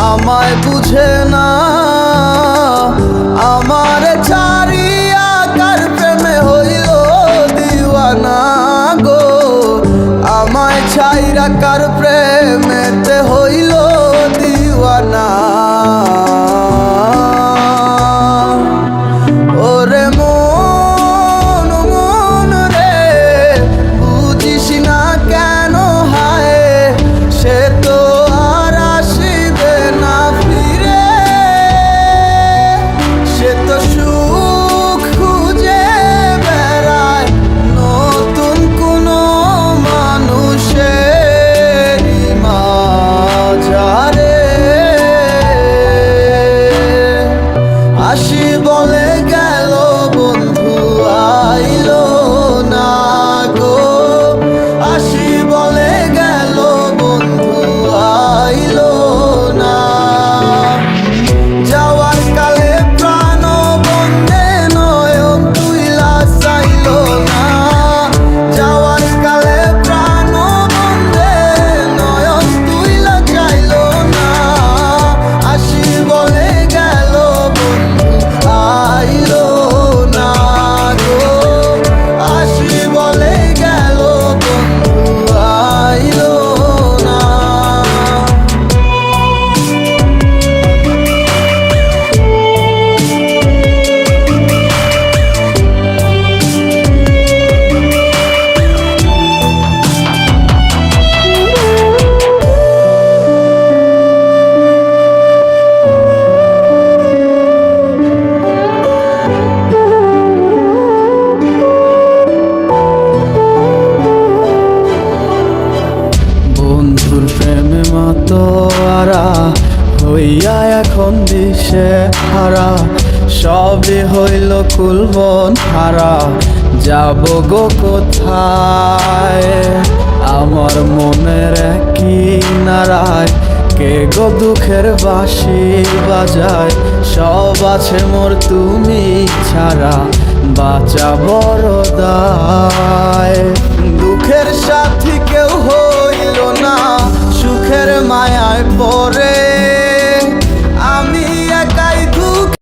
আমায় বুঝে না। আমার ছাড়িয়া কার প্রেমে হইল দিওয়ানা গো, আমায় ছাইরা কার প্রেমেতে হইল দিওয়ানা। ওরে মন মন রে, বুঝিস না কেন হায়, সে তো আর আসিবে না ফিরে। সে তো সুখ খুঁজে বেড়ায় নতুন কোনো মানুষের মাঝারে। আসি বলে গেল বন্ধু আইলো না গো, আসি বলে গেল বন্ধু আইলো না। যাওয়ার কালে প্রাণ বন্ধে নয়ন তুইলা চাইলো না, যাওয়ার কালে প্রাণ বন্ধে নয়ন তুইলা চাইলো না। আসি বলে গেল বন্ধু আইলো না গো, আসি বলে গেল বন্ধু আইলো না। বন্ধুর প্রেমে মাতোয়ারা হইয়া এখন দিশে হারা, সবই হইল কুলবন হারা, যাব গো কোথায়। আমার মনের কিনারায় কে গো দুঃখের বাঁশি বাজায়, সব আছে মোর তুমি ছাড়া, বাঁচা বড় দায়। দুঃখের